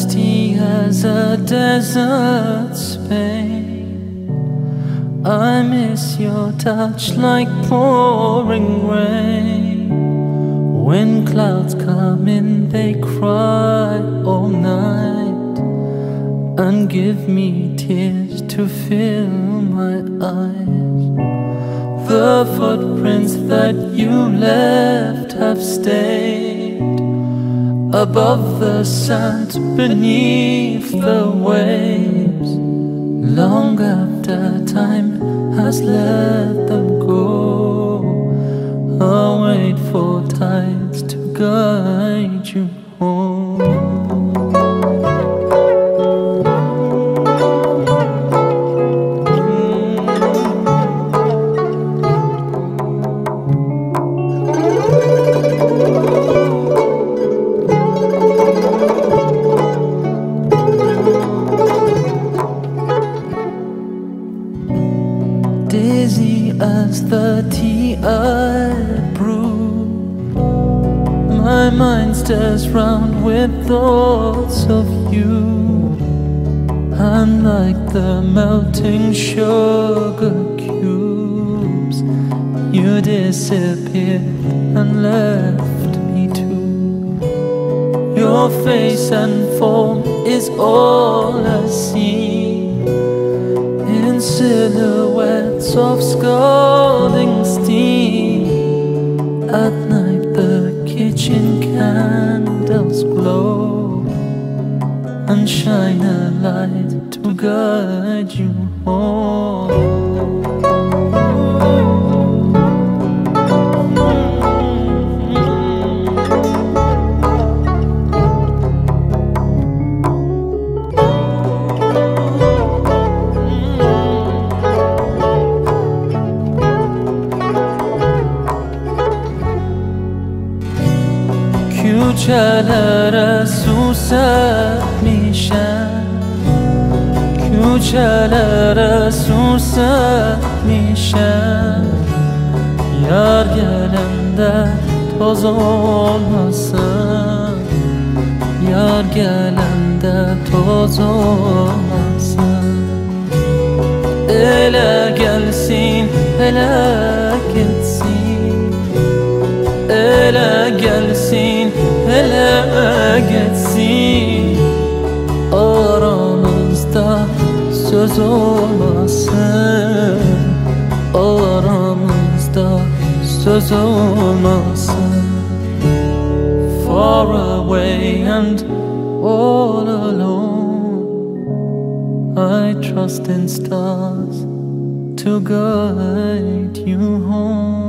thirsty as a desert Spain. I miss your touch like pouring rain. When clouds come in, they cry all night and give me tears to fill my eyes. The footprints that you left have stayed above the sand, beneath the waves, long after time has let them go. I'll wait for tides to guide you home. Dizzy as the tea I brew, my mind stirs round with thoughts of you. And like the melting sugar cubes, you disappeared and left me too. Your face and form is all I see, in silhouettes of scalding steam. At night the kitchen candles glow and shine a light to guide you home. کوچه‌لere سوسک میشن، کوچه‌lere سوسک میشن. Yar gelende toz olmasın, yar gelende toz olmasın. Ele gelsin, ele gitsin, ele gelsin, ele geçsin. Aramızda söz olmasın, aramızda söz olmasın. Far away and all alone, I trust in stars to guide you home.